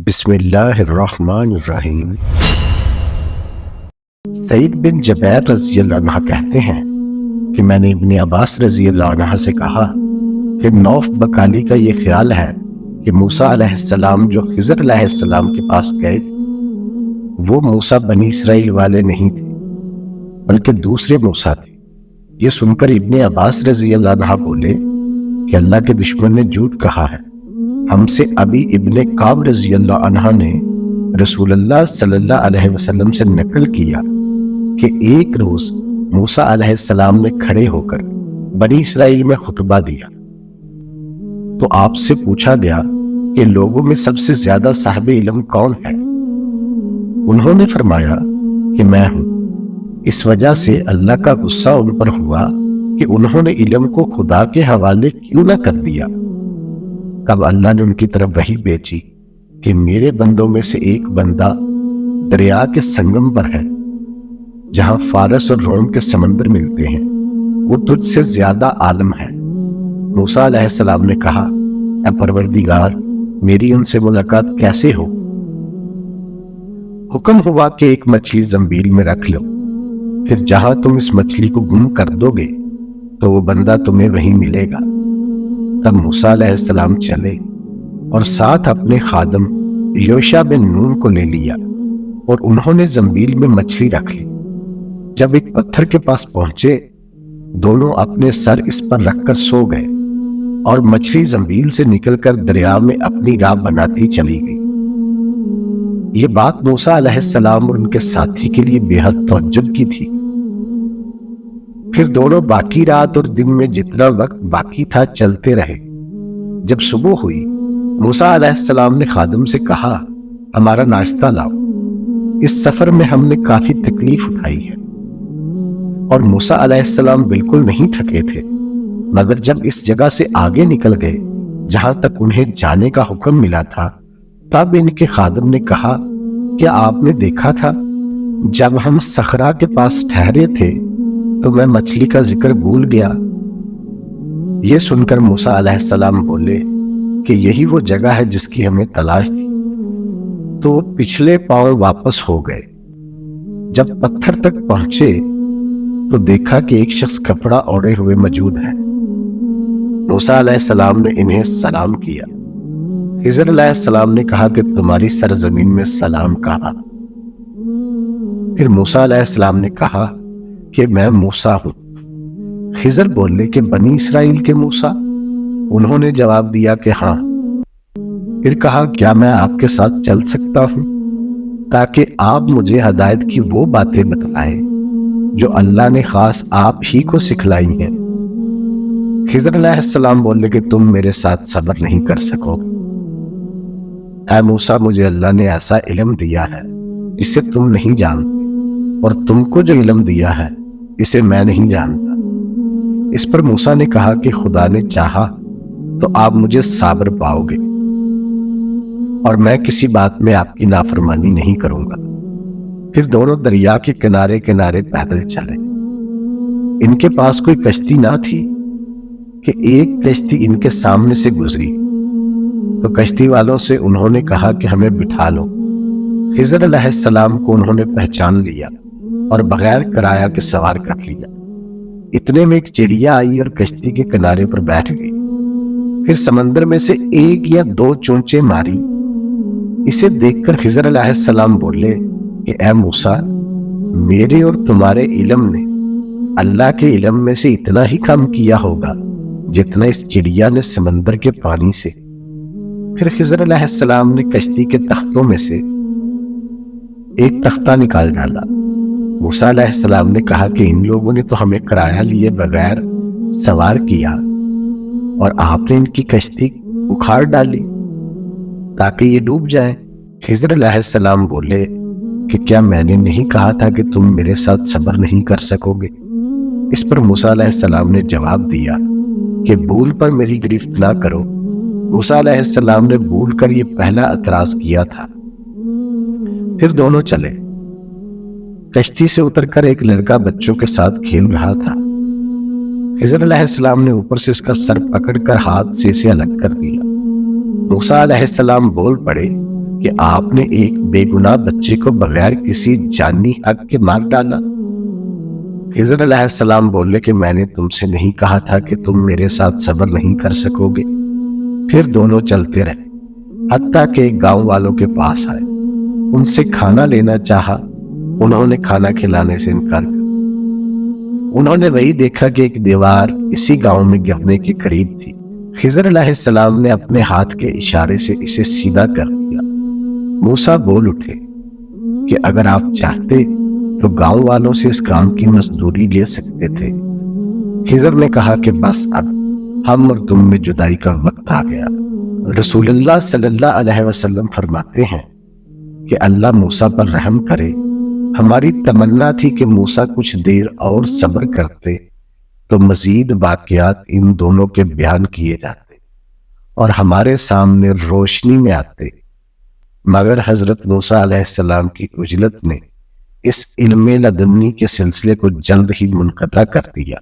بسم اللہ الرحمن الرحیم۔ سعید بن جبیر رضی اللہ عنہ کہتے ہیں کہ میں نے ابن عباس رضی اللہ عنہ سے کہا کہ نوف بکالی کا یہ خیال ہے کہ موسیٰ علیہ السلام جو خضر علیہ السلام کے پاس گئے تھے وہ موسیٰ بنی اسرائیل والے نہیں تھے بلکہ دوسرے موسیٰ تھے۔ یہ سن کر ابن عباس رضی اللہ عنہ بولے کہ اللہ کے دشمن نے جھوٹ کہا ہے۔ ہم سے ابی ابن کعب رضی اللہ عنہ نے رسول اللہ صلی اللہ علیہ وسلم سے نقل کیا کہ ایک روز موسیٰ علیہ السلام نے کھڑے ہو کر بنی اسرائیل میں خطبہ دیا تو آپ سے پوچھا گیا کہ لوگوں میں سب سے زیادہ صاحب علم کون ہے؟ انہوں نے فرمایا کہ میں ہوں۔ اس وجہ سے اللہ کا غصہ ان پر ہوا کہ انہوں نے علم کو خدا کے حوالے کیوں نہ کر دیا۔ تب اللہ نے ان کی طرف وحی بھیجی کہ میرے بندوں میں سے ایک بندہ دریا کے سنگم پر ہے جہاں فارس اور روم کے سمندر ملتے ہیں، وہ تجھ سے زیادہ عالم ہے۔ موسیٰ علیہ السلام نے کہا اے پروردگار، میری ان سے ملاقات کیسے ہو؟ حکم ہوا کہ ایک مچھلی زنبیل میں رکھ لو، پھر جہاں تم اس مچھلی کو گم کر دو گے تو وہ بندہ تمہیں وہیں ملے گا۔ تب موسیٰ علیہ السلام چلے اور ساتھ اپنے خادم یوشع بن نون کو لے لیا اور انہوں نے زنبیل میں مچھلی رکھ لی۔ جب ایک پتھر کے پاس پہنچے دونوں اپنے سر اس پر رکھ کر سو گئے اور مچھلی زنبیل سے نکل کر دریا میں اپنی راہ بناتی چلی گئی۔ یہ بات موسیٰ علیہ السلام اور ان کے ساتھی کے لیے بے حد تعجب کی تھی۔ پھر دونوں باقی رات اور دن میں جتنا وقت باقی تھا چلتے رہے۔ جب صبح ہوئی موسیٰ علیہ السلام نے خادم سے کہا ہمارا ناشتہ لاؤ، اس سفر میں ہم نے کافی تکلیف اٹھائی ہے۔ اور موسیٰ علیہ السلام بالکل نہیں تھکے تھے، مگر جب اس جگہ سے آگے نکل گئے جہاں تک انہیں جانے کا حکم ملا تھا تب ان کے خادم نے کہا کیا آپ نے دیکھا تھا جب ہم صخرہ کے پاس ٹھہرے تھے تو میں مچھلی کا ذکر بھول گیا؟ یہ سن کر موسیٰ علیہ السلام بولے کہ یہی وہ جگہ ہے جس کی ہمیں تلاش تھی، تو پچھلے پاؤں واپس ہو گئے۔ جب پتھر تک پہنچے تو دیکھا کہ ایک شخص کپڑا اوڑے ہوئے موجود ہے۔ موسیٰ علیہ السلام نے انہیں سلام کیا۔ خضر علیہ السلام نے کہا کہ تمہاری سرزمین میں سلام کہا۔ پھر موسیٰ علیہ السلام نے کہا کہ میں موسیٰ ہوں۔ خضر بولے کہ بنی اسرائیل کے موسیٰ؟ انہوں نے جواب دیا کہ ہاں۔ پھر کہا کیا میں آپ کے ساتھ چل سکتا ہوں تاکہ آپ مجھے ہدایت کی وہ باتیں بتلائیں جو اللہ نے خاص آپ ہی کو سکھلائی ہیں؟ خضر علیہ السلام بولے کہ تم میرے ساتھ صبر نہیں کر سکو گے۔ اے موسیٰ، مجھے اللہ نے ایسا علم دیا ہے جسے تم نہیں جانتے، اور تم کو جو علم دیا ہے اسے میں نہیں جانتا۔ اس پر موسیٰ نے کہا کہ خدا نے چاہا تو آپ مجھے صابر پاؤ گے اور میں کسی بات میں آپ کی نافرمانی نہیں کروں گا۔ پھر دونوں دریا کے کنارے کنارے پیدل چلے۔ ان کے پاس کوئی کشتی نہ تھی کہ ایک کشتی ان کے سامنے سے گزری تو کشتی والوں سے انہوں نے کہا کہ ہمیں بٹھا لو۔ خضر علیہ السلام کو انہوں نے پہچان لیا اور بغیر کرایہ کے سوار کر لیا۔ اتنے میں ایک چڑیا آئی اور کشتی کے کنارے پر بیٹھ گئی۔ پھر سمندر میں سے ایک یا دو چونچیں ماری۔ اسے دیکھ کر خضر علیہ السلام بولے کہ اے موسیٰ، میرے اور تمہارے علم نے اللہ کے علم میں سے اتنا ہی کم کیا ہوگا جتنا اس چڑیا نے سمندر کے پانی سے۔ پھر خضر علیہ السلام نے کشتی کے تختوں میں سے ایک تختہ نکال ڈالا۔ موسیٰ علیہ السلام نے کہا کہ ان لوگوں نے تو ہمیں کرایہ لیے بغیر سوار کیا اور آپ نے ان کی کشتی اکھاڑ ڈالی تاکہ یہ ڈوب جائیں۔ خضر علیہ السلام بولے کہ کیا میں نے نہیں کہا تھا کہ تم میرے ساتھ صبر نہیں کر سکو گے؟ اس پر موسیٰ علیہ السلام نے جواب دیا کہ بھول پر میری گرفت نہ کرو۔ موسیٰ علیہ السلام نے بھول کر یہ پہلا اعتراض کیا تھا۔ پھر دونوں چلے۔ کشتی سے اتر کر ایک لڑکا بچوں کے ساتھ کھیل رہا تھا۔ خضر علیہ السلام نے اوپر سے اس کا سر پکڑ کر ہاتھ سے اسے الگ کر دیا۔ موسیٰ علیہ السلام بول پڑے کہ آپ نے ایک بے گناہ بچے کو بغیر کسی جانی حق کے مار ڈالا؟ خضر علیہ السلام بولے کہ میں نے تم سے نہیں کہا تھا کہ تم میرے ساتھ صبر نہیں کر سکو گے؟ پھر دونوں چلتے رہے حتیٰ کہ گاؤں والوں کے پاس آئے، ان سے کھانا لینا چاہا، انہوں نے کھانا کھلانے سے انکار کر دیا۔ انہوں نے وہی دیکھا کہ ایک دیوار اسی گاؤں میں گرنے کے قریب تھی۔ خضر علیہ السلام نے اپنے ہاتھ کے اشارے سے اسے سیدھا کر دیا۔ موسیٰ بول اٹھے کہ اگر آپ چاہتے تو گاؤں والوں سے اس کام کی مزدوری لے سکتے تھے۔ خضر نے کہا کہ بس اب ہم اور تم میں جدائی کا وقت آ گیا۔ رسول اللہ صلی اللہ علیہ وسلم فرماتے ہیں کہ اللہ موسیٰ پر رحم کرے۔ ہماری تمنا تھی کہ موسیٰ کچھ دیر اور صبر کرتے تو مزید واقعات ان دونوں کے بیان کیے جاتے اور ہمارے سامنے روشنی میں آتے، مگر حضرت موسیٰ علیہ السلام کی عجلت نے اس علم لدنی کے سلسلے کو جلد ہی منقطع کر دیا۔